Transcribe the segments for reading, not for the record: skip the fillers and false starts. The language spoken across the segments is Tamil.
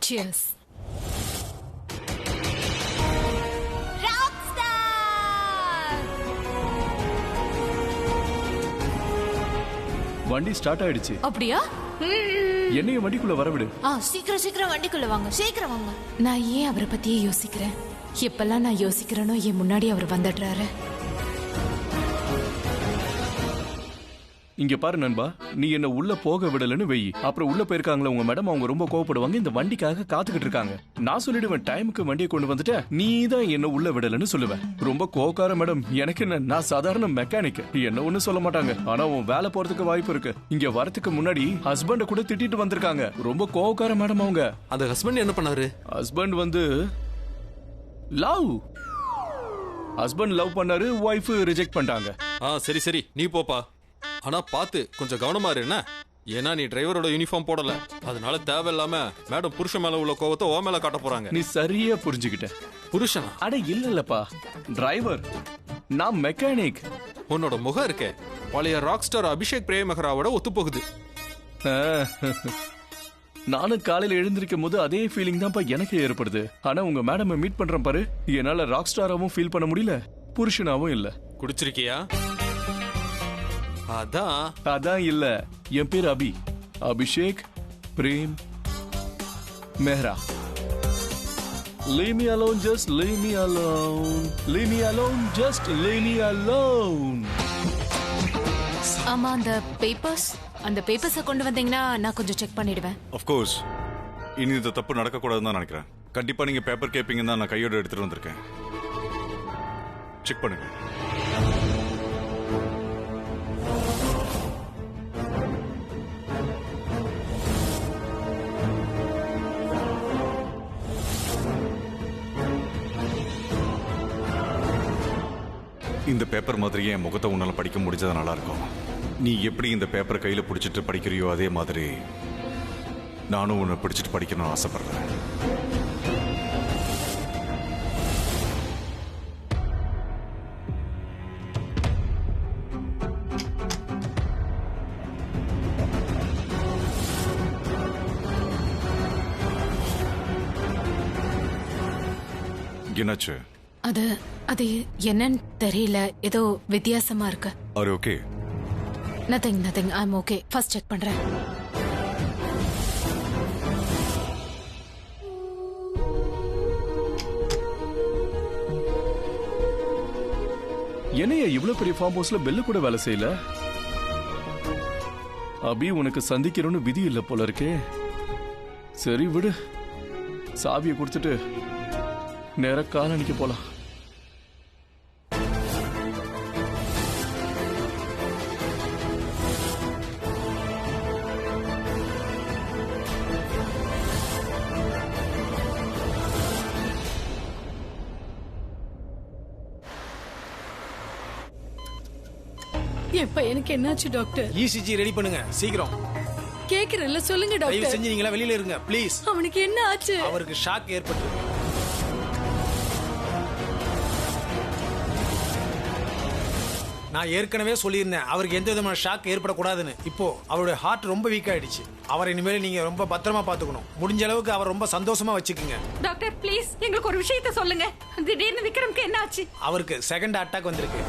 Cheers. வண்டி ஸ்டார்ட் ஆயிடுச்சு. அப்படியா? என்னையும் வண்டிக்குள்ள வரவிடு. சீக்கிரம் சீக்கிரம் வண்டிக்குள்ள வாங்க, சீக்கிரம் வாங்க. நான் ஏன் அவரை பத்தியே யோசிக்கிறேன்? எப்பெல்லாம் நான் யோசிக்கிறேனோ என் முன்னாடி அவர் வந்துடுறாரு. இங்க பாரு நண்பா, நீ என்ன உள்ள போக விடலன்னு வெயி. அப்புறம் உள்ள போயிருக்காங்களா உங்க மேடம், அவங்க ரொம்ப கோவப்படுவாங்க. இந்த வண்டிக்காக காத்துக்கிட்டு இருக்காங்க. நான் சொல்லிடுவேன், டைமுக்கு வண்டியை கொண்டு வந்துட்ட, நீ தான் என்ன உள்ள விடலன்னு சொல்லுவேன். ரொம்ப கோவக்கார மேடம். எனக்கு என்ன, நான் சாதாரண மெக்கானிக், என்ன ஒண்ணு சொல்ல மாட்டாங்க. ஆனா உன் வேலை போறதுக்கு வாய்ப்பு இருக்கு. இங்க வரதுக்கு முன்னாடி ஹஸ்பண்ட கூட திட்டிட்டு வந்திருக்காங்க. ரொம்ப கோவக்கார மேடம் அவங்க. அந்த ஹஸ்பண்ட் என்ன பண்ணாரு? ஹஸ்பண்ட் வந்து லவ் பண்ணாரு, ஒய்ஃப் ரிஜெக்ட் பண்ணிட்டாங்க. சரி சரி, நீ போப்பா. ஆனா பாத்து கொஞ்சம் கவனமா இரு என்ன. ஏன்னா நீ டிரைவரோட யூனிஃபார்ம் போடல, அதனால தேவையில்லாம மேடம் புருஷன் மேல உள்ள கோவத்தை ஓ மேல காட்ட போறாங்க. நீ சரியா புரிஞ்சுக்கிட்ட. புருஷனா? அட இல்லப்பா, டிரைவர். நான் மெக்கானிக். உன்னோட முகம் இருக்கே பழைய ராக் ஸ்டார் அபிஷேக் பிரேமகராவோட ஒத்து போகுது. நானும் காலையில எழுந்திருக்கும் போது அதே ஃபீலிங் தான்ப்பா எனக்கு ஏற்படுது. ஆனா உங்க மேடம் மீட் பண்றேன் பாரு, என்னால ராக் ஸ்டாராவும் ஃபீல் பண்ண முடியல, புருஷனாவும் இல்ல. குடிச்சிருக்கியா? அதான் இல்ல. என் பேர் Abhishek Prem Mehra. Leave me alone, just leave me alone. Leave me alone, just leave me alone. ஆமா, அந்த பேப்பர்ஸ் கொண்டு வந்தீங்கன்னா நான் கொஞ்சம் செக் பண்ணிடுவேன். Of course. இனி இந்த தப்பு நடக்க கூடாதுன்னு தான் நினைக்கிறேன். கண்டிப்பா நீங்க பேப்பர் கேப்பீங்கன்னு தான் நான் கையோட எடுத்துட்டு வந்திருக்கேன். செக் பண்ணுங்க. இந்த பேப்பர் மாதிரியே என் முகத்தை உன்னால படிக்க முடிஞ்சது நல்லா இருக்கும். நீ எப்படி இந்த பேப்பரை கையில பிடிச்சிட்டு படிக்கிறியோ அதே மாதிரி நானும் உன்னை பிடிச்சிட்டு படிக்கணும்னு ஆசைப்படுறேன். என்னாச்சு? அது என்னன்னு தெரியல, ஏதோ வித்தியாசமா இருக்கு. Are you okay? Nothing. I'm okay. First check பண்றேன். என்னைய இவ்வளவு பெரிய ஃபார்ம் ஹவுஸ்ல பெல்லு கூட வேலை செய்யல. அபி, உனக்கு சந்திக்கிறோன்னு விதி இல்ல போல இருக்கே. சரி விடு, சாவியை கொடுத்துட்டு நேர காலனிக்கு போலாம். என் பையனுக்கு என்னாச்சு டாக்டர்? ECG ரெடி பண்ணுங்க சீக்கிரம். கேக்குறல்ல, சொல்லுங்க டாக்டர். தயவு செஞ்சு நீங்களா வெளியில இருங்க ப்ளீஸ். அவனுக்கு என்ன ஆச்சு? அவருக்கு ஷாக் ஏற்பட்டு. நான் ஏற்கனவே சொல்லியிருந்தேன் அவருக்கு எந்த விதமான ஷாக் ஏற்படக்கூடாதுன்னு. இப்போ அவருடைய ஹார்ட் ரொம்ப வீக் ஆயிடுச்சு. அவரை இனிமேல் நீங்க ரொம்ப பத்திரமா பாத்துக்கணும். முடிஞ்ச அளவுக்கு அவர் ரொம்ப சந்தோஷமா வச்சுக்கோங்க. டாக்டர் ப்ளீஸ் எங்களுக்கு ஒரு விஷயத்தை சொல்லுங்க. திடீர்னு விக்ரம்க்கு என்ன ஆச்சு? அவருக்கு செகண்ட் அட்டாக் வந்திருக்கு.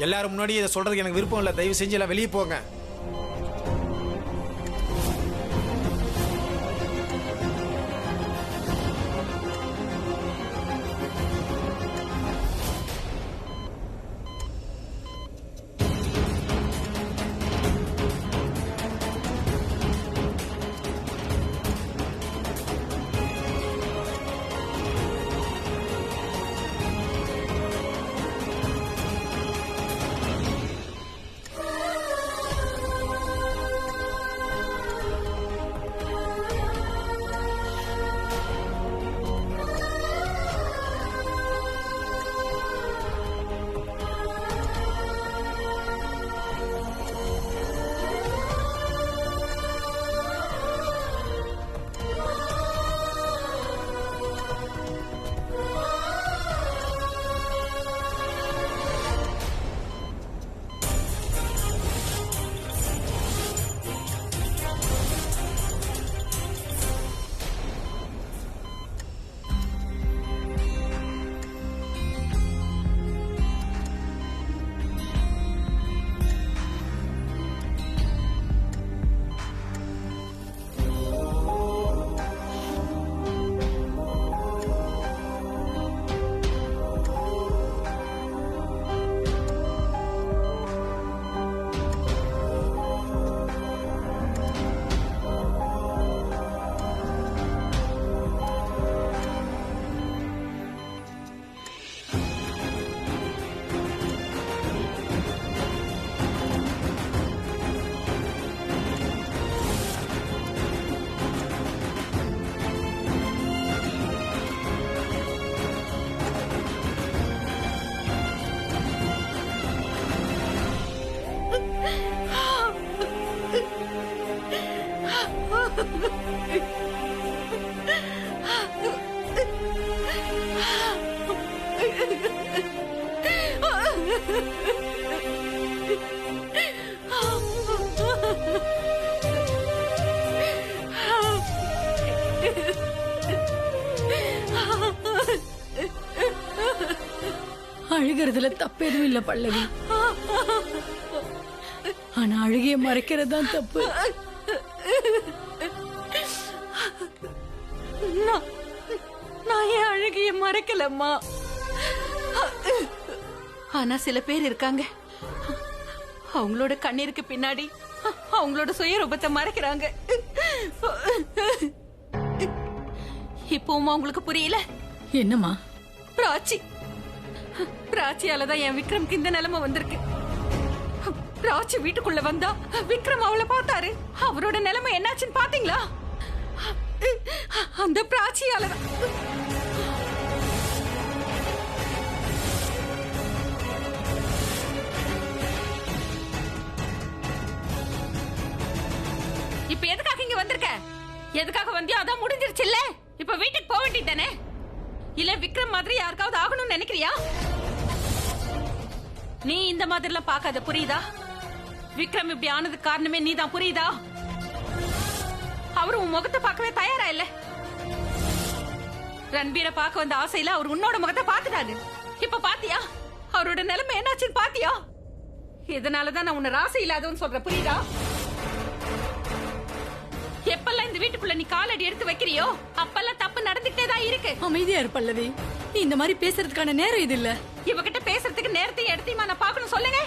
எல்லாரும் முன்னாடி இதை சொல்றதுக்கு எனக்கு விருப்பம் இல்லை. தயவு செஞ்சு எல்லாம் வெளியே போங்க. அழுகிறதுல தப்பு எதுவும் இல்ல பல்லவி. ஆனா அழுகைய மறைக்கிறது தான் தப்பு. நான் ஏன் அழுகைய மறைக்கலம்மா? ஆனா சில பேர் இருக்காங்க, அவங்களோட கண்ணீருக்கு பின்னாடி அவங்களோட சுயரூபத்தை மறைக்கிறாங்க. இப்பவும் அவங்களுக்கு புரியல. என்னம்மா? பிராச்சியாலதான் என் விக்ரம்க்கு இந்த நிலைமை வந்திருக்கு. பிராச்சி வீட்டுக்குள்ள வந்தா விக்ரம் அவளை பார்த்தாரு. அவரோட நிலைமை என்னாச்சுன்னு பாத்தீங்களா? அந்த பிராச்சியாலதான். இப்ப எதுக்காக இங்க வந்திருக்க? எதுக்காக வந்தியோ அதான் முடிஞ்சிருச்சு இல்ல? இப்ப வீட்டுக்கு போக வேண்டியதானே? இல்ல விக்ரம் மாதிரி யாருக்காவது ஆகணும்னு நினைக்கிறியா? நீ இந்த மாதிரிலாம் பார்க்காத, புரியுதா? விக்ரம் இப்படி ஆனதுக்கு காரணமே நீதான், புரியுதா? அவரு உன் முகத்தை பார்க்கவே தயாரா இல்ல. ரன்பீரை பார்க்க வந்த ஆசையில அவர் உன்னோட முகத்தை பார்த்துட்டாரு. இப்ப பாத்தியா அவரோட நிலைமை என்னாச்சுன்னு பாத்தியா? இதனாலதான் நான் உன்னை ராசி இல்லாதவன்னு சொல்றேன், புரியுதா? எப்பெல்லாம் இந்த வீட்டுக்குள்ள நீ காலடி எடுத்து வைக்கிறியோ அப்பெல்லாம் தப்பு நடந்துட்டே தான் இருக்கு. அமைதியா இரு பல்லவி. நீ இந்த மாதிரி பேசுறதுக்கான நேரம் இது இல்ல. இவகிட்ட பேசுறதுக்கு நேரத்தையும் எடுத்தையுமா நான் பாக்கணும் சொல்லுங்க?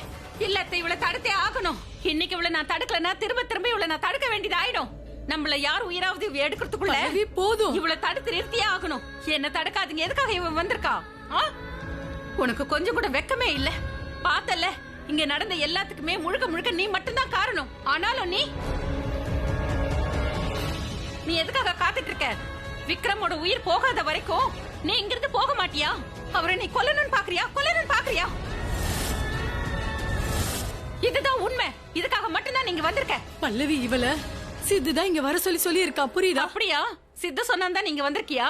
இல்ல இவளை தடுத்தே ஆகணும். இன்னைக்கு இவளை நான் தடுக்கலன்னா திரும்ப திரும்ப இவளை நான் தடுக்க வேண்டியது ஆயிடும். நம்மள யார் உயிராவது எடுக்கிறதுக்குள்ள போதும். இவளை தடுத்து நிறுத்தியே ஆகணும். என்ன தடுக்காதீங்க. எதுக்காக இவன் வந்திருக்கா? உனக்கு கொஞ்சம் கூட வெக்கமே இல்ல. பார்த்தல இங்க நடந்த எல்லாத்துக்குமே முழுக்க முழுக்க நீ மட்டும்தான் காரணம். ஆனாலும் நீ எதுக்காக காத்துட்டு இருக்க? விக்ரமோட உயிர் போகாத வரைக்கும் நீ இங்கிருந்து போக மாட்டியா? அவரை நீ கொல்லணும்னு பாக்குறியா? இதுதான் உண்மை. இதுக்காக மட்டும்தான் நீங்க வந்திருக்க. பல்லவி, இவள சித்து தான் இங்க வர சொல்லி இருக்கா, புரியுதா? அப்படியா? சித்து சொன்னாதான் நீங்க வந்திருக்கியா?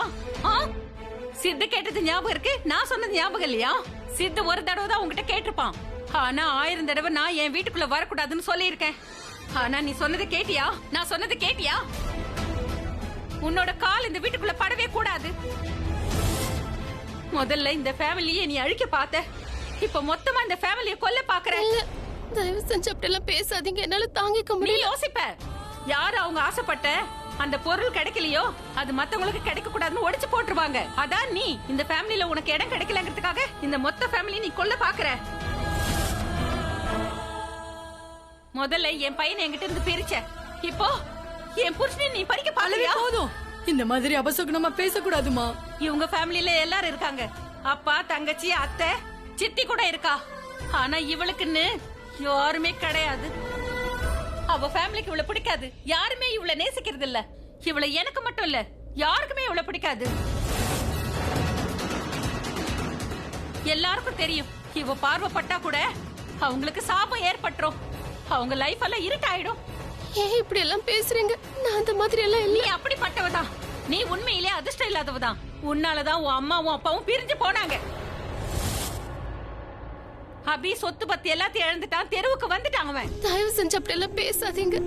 சித்து கேட்டது ஞாபகம் இருக்கு, நான் சொன்னது ஞாபகம் இல்லையா? சித்து ஒரு தடவை தான் உங்ககிட்ட கேட்டிருப்பான். ஆனா 1000 தடவை நான் என் வீட்டுக்குள்ள வரக்கூடாதுன்னு சொல்லியிருக்கேன். ஆனா நீ சொன்னது கேட்டியா? நான் சொன்னது கேட்டியா? உன்னோட கால் இந்த வீட்டுக்குள்ள படவே கூடாது. முதல்ல இந்த ஃபேமிலியை நீ அழிக்க பார்த்த. இப்ப மொத்தமா இந்த ஃபேமிலியை கொல்ல பாக்குற. தயவு செஞ்சு அப்படி எல்லாம் பேசாதீங்க, என்னால தாங்கிக்க முடியல. நீ யோசிப்ப, யாரு அவங்க ஆசைப்பட்ட அந்த பொருள் கிடைக்கலையோ அது மத்தவங்களுக்கு கிடைக்க கூடாதுன்னு உடைச்சு போட்டுருவாங்க. அதான் நீ இந்த ஃபேமிலில உனக்கு இடம் கிடைக்கலங்கிறதுக்காக இந்த மொத்த ஃபேமிலி நீ கொல்ல பாக்குற. முதல்ல என் பையனை என்கிட்ட இருந்து பிரிச்ச. இப்போ என் புருஷனை நீ பறிக்க பாக்கலையா? போதும். இந்த மாதிரி அபசகுணமா பேசக்கூடாதுமா. இவங்க ஃபேமிலில எல்லாரும் இருக்காங்க. அப்பா, தங்கச்சி, அத்தை, சித்தி கூட இருக்கா. ஆனா இவளுக்குன்னு யாருமே கிடையாது. அவ ஃபேமிலிக்கு இவளை பிடிக்காது. யாருமே இவளை நேசிக்கிறது இல்ல. இவளை எனக்கு மட்டும் இல்ல, யாருக்குமே இவளை பிடிக்காது. எல்லாருக்கும் தெரியும் இவ பார்வைப்பட்டா கூட அவங்களுக்கு சாபம் ஏற்பட்டுரும். அவங்க லைஃப் எல்லாம் இருட்டாயிடும். ஏன் இப்படி எல்லாம் பேசுறீங்க? நான் அந்த மாதிரி எல்லாம் நீ அப்படிப்பட்டவதான். நீ உண்மையிலே அதிர்ஷ்டம் இல்லாதவதான். உன்னாலதான் உன் அம்மாவும் அப்பாவும் பிரிஞ்சு போனாங்க. அபி சொத்து பத்தி எல்லாத்தையும் இழந்துட்டான், தெருவுக்கு வந்துட்டான் அவன். தயவு செஞ்சு அப்படி எல்லாம் பேசாதீங்க.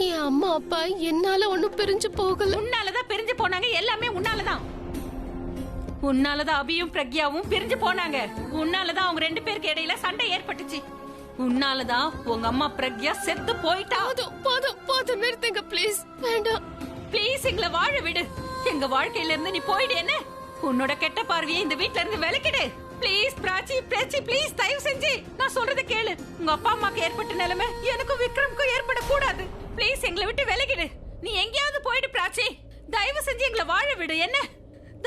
என் அம்மா அப்பா என்னால ஒண்ணும் பிரிஞ்சு போகல. உன்னாலதான் பிரிஞ்சு போனாங்க. எல்லாமே உன்னாலதான். உன்னாலதான் அபியும் பிரக்யாவும் பிரிஞ்சு போனாங்க. உன்னாலதான் அவங்க 2 பேருக்கு இடையில சண்டை ஏற்பட்டுச்சு. உன்னாலதான் உங்க அம்மா பிரக்யா செத்து போயிட்டா. போதும் நிறுத்துங்க ப்ளீஸ். வேண்டாம் ப்ளீஸ், எங்களை வாழ விடு. எங்க வாழ்க்கையில இருந்து நீ போயிடு. என்ன உன்னோட கெட்ட பார்வையை இந்த வீட்ல இருந்து விலக்கிடு. ப்ளீஸ் பிராச்சி, ப்ளீஸ் தயவு செஞ்சு நான் சொல்றத கேளு. உங்க அப்பா அம்மாக்கு ஏற்பட்ட நிலைமை எனக்கும் விக்ரமுக்கும் ஏற்படக்கூடாது. ப்ளீஸ் எங்களை விட்டு விலகிடு. நீ எங்கேயாவது போயிடு பிராச்சி. தயவு செஞ்சு எங்களை வாழ விடு. என்ன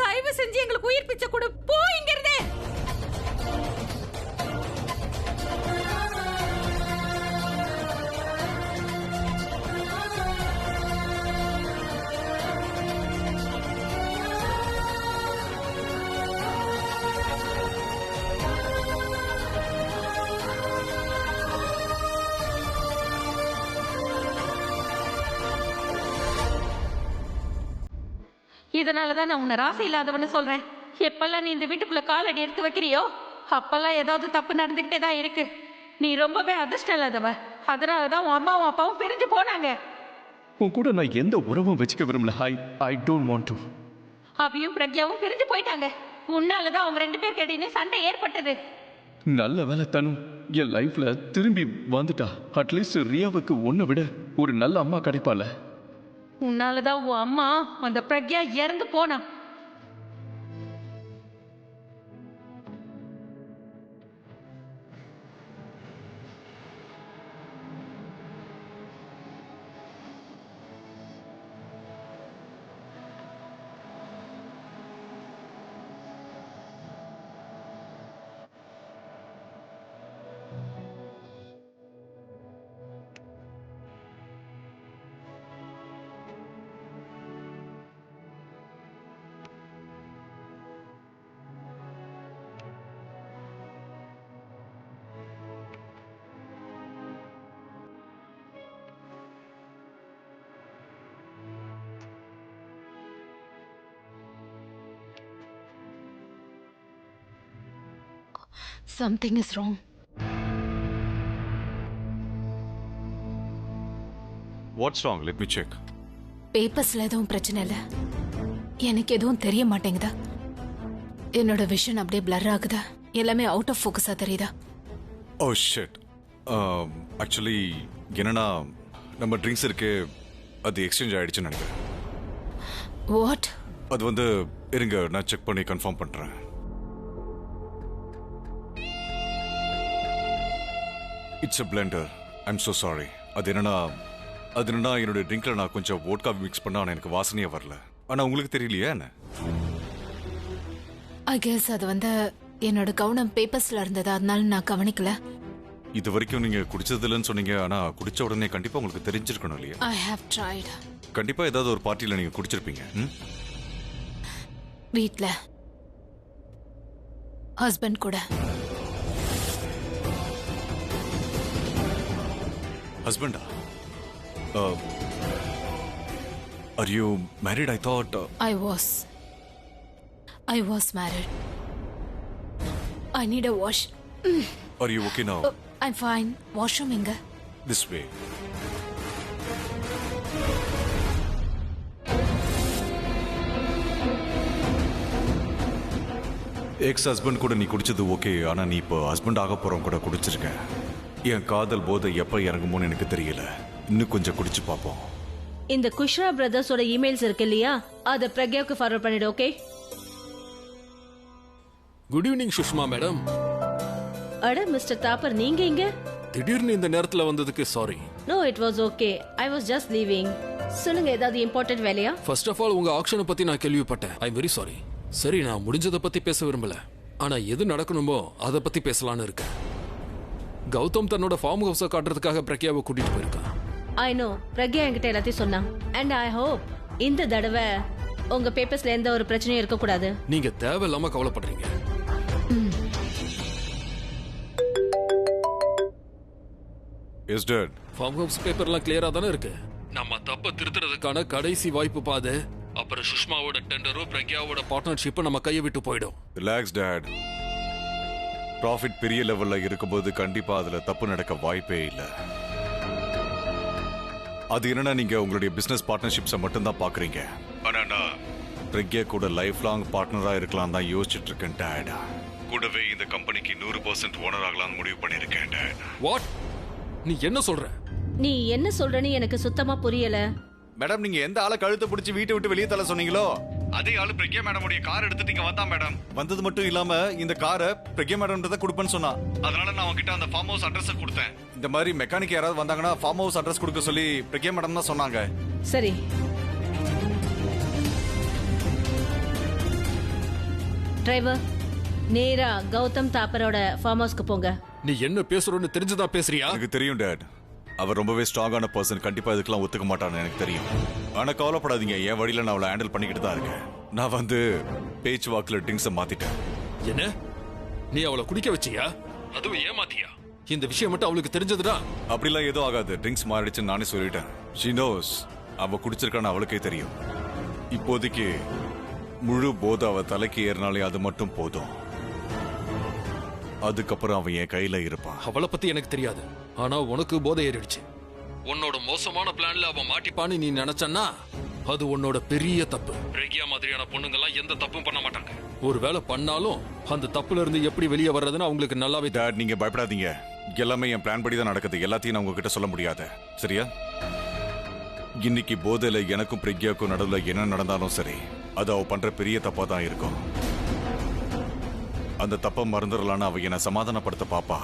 தயவு செஞ்சு எங்களுக்கு உயிர் பிச்சை கொடு. போ இங்கிருந்தே. இதனாலதான் நான் உன்னை ராசி இல்லாதவன்னு சொல்றேன். எப்பெல்லாம் நீ இந்த வீட்டுக்குள்ள காலடி எடுத்து வைக்கிறியோ அப்பெல்லாம் ஏதாவது தப்பு நடந்துகிட்டே தான் இருக்கு. நீ ரொம்பவே அதிர்ஷ்டம் இல்லாதவ. அதனாலதான் உன் அம்மாவும் அப்பாவும் பிரிஞ்சு போனாங்க. உன் கூட நான் எந்த உறவும் வச்சுக்க விரும்பல. I don't want to. அபியும் பிரக்யாவும் பிரிஞ்சு போயிட்டாங்க. உன்னாலதான் அவங்க 2 பேருக்கு இடையே சண்டை ஏற்பட்டது. நல்ல வேலை தனு என் லைஃப்ல திரும்பி வந்துட்டா. அட்லீஸ்ட் ரியாவுக்கு உன்னை விட ஒரு நல்ல அம்மா கிடைப்பால. உன்னாலதான் உன் அம்மா அந்த பிரக்யா இறந்து போனா. Something is wrong. What's wrong? Let me check. பேப்பர்ஸ்ல எதுவும் பிரச்சனை இல்லை. எனக்கு எதுவும் தெரிய மாட்டேங்குதா? என்னோட விஷன் அப்படியே பிளர் ஆகுதா? எல்லாமே அவுட் ஆஃப் ஃபோக்கஸா தெரியுதா? Oh shit. ஆக்சுவலி என்னன்னா நம்ம ட்ரிங்க்ஸ் இருக்கு, அது எக்ஸ்சேஞ்ச் ஆயிடுச்சுன்னு நினைக்கிறேன். வாட்? அது வந்து இருங்க, நான் செக் பண்ணி கன்ஃபார்ம் பண்றேன். It's a Blender. I'm so sorry. அது என்னன்னா என்னோட ட்ரிங்க்ல நான் கொஞ்சம் வோட்கா மிக்ஸ் பண்ணா எனக்கு வாசனையே வரல. ஆனா உங்களுக்கு தெரியலையா என்ன? ஐ கெஸ் அது வந்து என்னோட கவனம் பேப்பர்ஸ்ல இருந்தது, அதனால நான் கவனிக்கல. இது வரைக்கும் நீங்க குடிச்சது இல்லைன்னு சொன்னீங்க. ஆனா குடிச்ச உடனே கண்டிப்பா உங்களுக்கு தெரிஞ்சிருக்கணும் இல்லையா? I have tried. கண்டிப்பா ஏதாவது ஒரு பார்ட்டில நீங்க குடிச்சிருப்பீங்க. வீட்ல ஹஸ்பண்ட் கூட. ஹஸ்பண்டா? Are you married? I thought. I was married. I need a wash. Are you okay now? I'm fine. Washroom inga. This way. X husband கூட நீ குடிச்சது ஓகே. ஆனா நீ இப்போ ஹஸ்பண்ட் ஆக போறவங்க கூட குடிச்சிருக்க. என் காதல் போதை எப்ப இறங்குமோன்னு எனக்கு தெரியல. இன்னும் கொஞ்சம் குடிச்சு பார்ப்போம். இந்த குஷ்ரா பிரதர்ஸோட இமெயில்ஸ் இருக்கு இல்லையா, அத பிரக்யாவுக்கு ஃபார்வர்ட் பண்ணிடு. Okay? Good evening Sushma madam. அட மிஸ்டர் தாப்பர், நீங்க இங்க? திடீர்னு இந்த நேரத்துல வந்ததுக்கு sorry. No, it was okay. I was just leaving. சொல்லுங்க, ஏதாவது இம்பார்ட்டன்ட் வேலையா? ஃபர்ஸ்ட் ஆஃப் ஆல் உங்க ஆக்ஷனை பத்தி நான் கேள்விப்பட்டேன். I am very sorry. சரி, நான் முடிஞ்சதை பத்தி பேச விரும்பல. ஆனா எது நடக்கணுமோ அதை பத்தி பேசலான்னு இருக்கேன். கௌதம் தன்னோட ஃபார்ம் ஹவுஸை காட்டுறதுக்காக பிரக்யாவை கூட்டிட்டு போயிருக்கான். ஐ நோ, பிரக்யா என்கிட்ட எல்லாத்தையும் சொன்னான். அண்ட் ஐ ஹோப் இந்த தடவை உங்க பேப்பர்ஸ்ல எந்த ஒரு பிரச்சனையும் இருக்க கூடாது. நீங்க தேவையில்லாம கவலைப்படுறீங்க. S dot. ஃபார்ம் ஹவுஸ் பேப்பர்லாம் கிளியரா தானே இருக்கு. நம்ம தப்ப திருத்துறதுக்கான கடைசி வாய்ப்பு பாது. அப்புறம் சுஷ்மாவோட டெண்டரோ பிரக்யாவோட பார்ட்னர்ஷிப் நம்ம கையை விட்டு போயிடும். Relax dot. ப்ராஃபிட் பெரிய லெவல்ல இருக்கும்போது கண்டிப்பா அதுல தப்பு நடக்க வாய்ப்பே இல்லை. அது என்னன்னா நீங்க உங்களுடைய பிசினஸ் பார்ட்னர்ஷிப்ஸை மட்டும் தான் பாக்குறீங்க. ஆனா நான் பிரக்யா கூட லைஃப் லாங் பார்ட்னரா இருக்கலாம் தான் யோசிச்சுட்டு இருக்கேன் டாட். கூடவே இந்த கம்பெனிக்கு 100% ஓனர் ஆகலாம்னு முடிவு பண்ணிருக்கேன் டாட். வாட்? நீ என்ன சொல்ற? நீ என்ன சொல்றன்னு எனக்கு சுத்தமா புரியல. மேடம், நீங்க எந்த ஆளை கழுத்தை பிடிச்சி வீட்டை விட்டு வெளியே தள்ள சொன்னீங்களோ அதே ஆளு பிரக்யா மேடமுடைய கார் எடுத்துட்டு இங்க வந்தா மேடம். வந்தது மட்டும் இல்லாம இந்த காரை பிரக்யா மேடம் தான் கொடுப்பேன்னு சொன்னா. அதனால நான் அவங்ககிட்ட அந்த ஃபார்ம் ஹவுஸ் அட்ரஸ் கொடுத்தேன். இந்த மாதிரி மெக்கானிக் யாராவது வந்தாங்கன்னா ஃபார்ம் ஹவுஸ் அட்ரஸ் கொடுக்க சொல்லி பிரக்யா மேடம் தான் சொன்னாங்க. சரி, டிரைவர் நேரா கௌதம் தாப்பரோட ஃபார்ம் ஹவுஸ்க்கு போங்க. நீ என்ன பேசுறோன்னு தெரிஞ்சுதான் பேசுறியா? எனக்கு தெரியும் டாட். அவர் ரொம்பவே ஸ்ட்ராங்கான பர்சன். கண்டிப்பா இதுக்கெல்லாம் ஒத்துக்க மாட்டான்னு எனக்கு தெரியும். ஆனா கவலைப்படாதீங்க, என் வழியில நான் அவளை ஹேண்டில் பண்ணிக்கிட்டு தான் இருக்கேன். நான் வந்து பேச்சு வாக்குல ட்ரிங்க்ஸை மாத்திட்டேன். என்ன? நீ அவளை குடிக்க வச்சியா? அதுவும் ஏமாத்தியா? இந்த விஷயம் மட்டும் அவளுக்கு தெரிஞ்சதுடா. அப்படிலாம் எதுவும் ஆகாது. ட்ரிங்க்ஸ் மாறிடுச்சுன்னு நானே சொல்லிட்டேன். She knows. அவ குடிச்சிருக்கான்னு அவளுக்கே தெரியும். இப்போதைக்கு முழு போதை அவ தலைக்கு ஏறினாலே அது மட்டும் போதும். அதுக்கப்புறம் அவன் என் கையில இருப்பான். அவளை பத்தி எனக்கு தெரியாது, ஆனா உனக்கு போதை ஏறிடுச்சு. உன்னோட மோசமான பிளான்ல அவன் மாட்டிப்பான்னு நீ நினைச்சன்னா அது உன்னோட பெரிய தப்பு. பிரக்யா மாதிரியான பொண்ணுங்கெல்லாம் எந்த தப்பும் பண்ண மாட்டாங்க. ஒருவேளை பண்ணாலும் அந்த தப்புல இருந்து எப்படி வெளியே வர்றதுன்னு அவங்களுக்கு நல்லாவே. டாட், நீங்க பயப்படாதீங்க. எல்லாமே என் பிளான் படி தான் நடக்குது. எல்லாத்தையும் நான் உங்ககிட்ட சொல்ல முடியாது, சரியா? இன்னைக்கு போதையில எனக்கும் பிரக்யாவுக்கும் நடுவில் என்ன நடந்தாலும் சரி, அது அவ பண்ற பெரிய தப்பா தான் இருக்கும். அந்த தப்பை மறந்துடலான்னு அவ என்னை சமாதானப்படுத்த பாப்பா.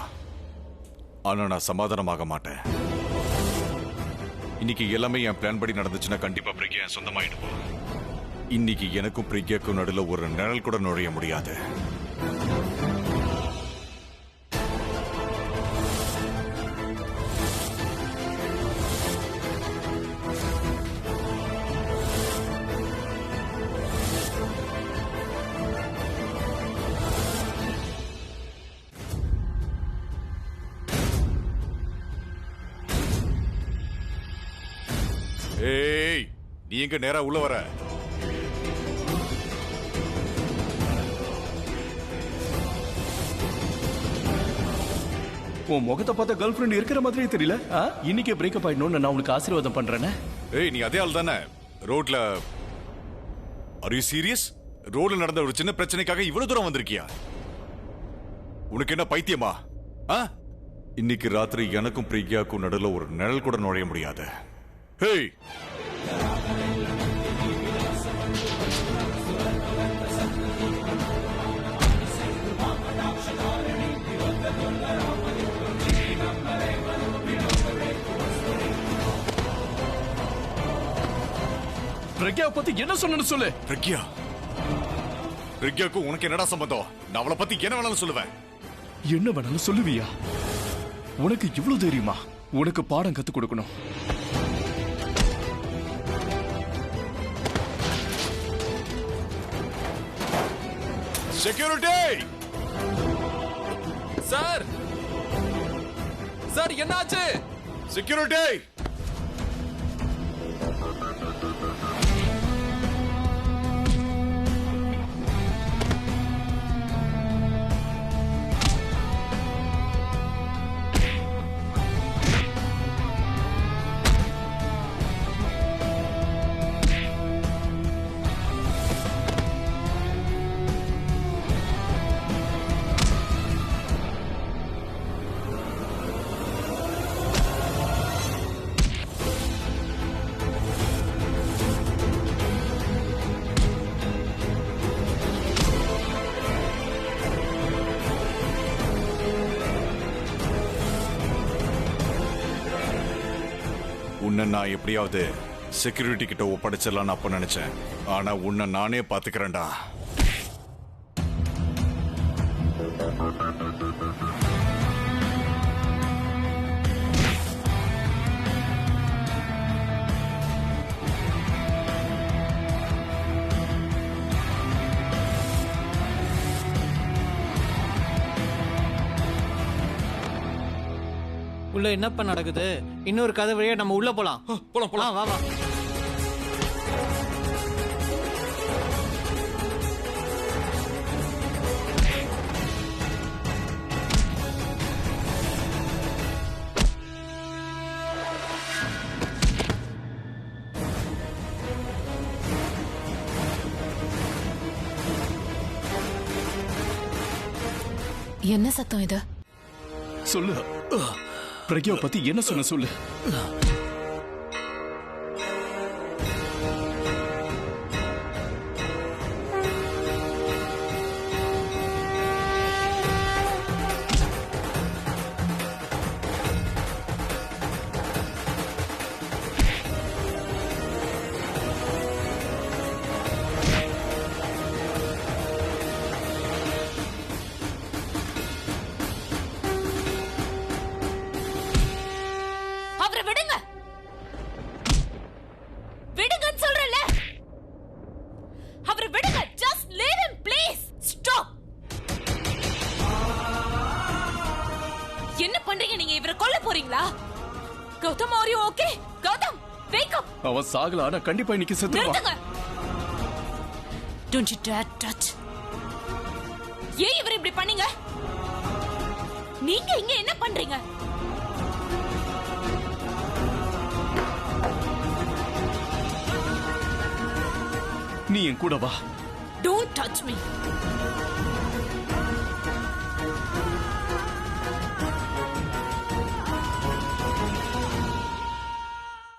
ஆனா நான் சமாதானமாக மாட்டேன். இன்னைக்கு எல்லாமே என் பிளான் படி நடந்துச்சுன்னா கண்டிப்பா பிரக்யா என் சொந்தமாயிடுவா. இன்னைக்கு எனக்கும் பிரக்யாவுக்கும் நடுவில் ஒரு நிழல் கூட நுழைய முடியாது. ஏய், நீ எங்க நேரா உள்ள வர? உன் முகத்தை பார்த்தா கேர்ள் ஃப்ரெண்ட் இருக்கிற மாதிரியே தெரியல. இன்னைக்கு பிரேக்கப் ஆயிடணும்னு நான் உனக்கு ஆசீர்வாதம் பண்றேனே. ஏய், நீ அதே ஆள் தானே? ரோட்ல ஆர் யூ சீரியஸ்? ரோட்ல நடந்த ஒரு சின்ன பிரச்சனைக்காக இவ்வளவு தூரம் வந்திருக்கியா? உனக்கு என்ன பைத்தியமா? இன்னைக்கு ராத்திரி எனக்கும் பிரக்யாவுக்கும் நடுவில் ஒரு நிழல் கூட நுழைய முடியாது. ஹேய், பிரக்யாவை பத்தி என்ன சொன்னு சொல்லு. பிரக்யாவுக்கு உனக்கு என்னடா சம்பந்தம்? நான் அவளை பத்தி என்ன வேணாலும் சொல்லுவேன். என்ன வேணாலும் சொல்லுவியா? உனக்கு இவ்வளவு தெரியுமா? உனக்கு பாடம் கத்து கொடுக்கணும். செக்யூரிட்டி சார், சார் என்னாச்சு? செக்யூரிட்டி உன்னை நான் எப்படியாவது செக்யூரிட்டி கிட்ட ஒப்படைச்சிடலான்னு அப்ப நினைச்சேன். ஆனா உன்னை நானே பாத்துக்கிறேன்டா. உள்ள என்னப்பா நடக்குது? இன்னொரு கதை வழியா நம்ம உள்ள போலாம். போலாம் போலாம். வா வா. என்ன சத்தம் இது? சொல்லு. பிரக்யாவை பத்தி என்ன சொன்ன சொல்லு. Gautham, are you okay? Gautham, wake up. அவன் சாகல, ஆனா கண்டிப்பா இன்னைக்கு செத்துருவான். Don't you dare touch. ஏன் இவர் இப்படி பண்ணீங்க? நீங்க இங்க என்ன பண்றீங்க? நீ என் கூட வா. Don't touch me.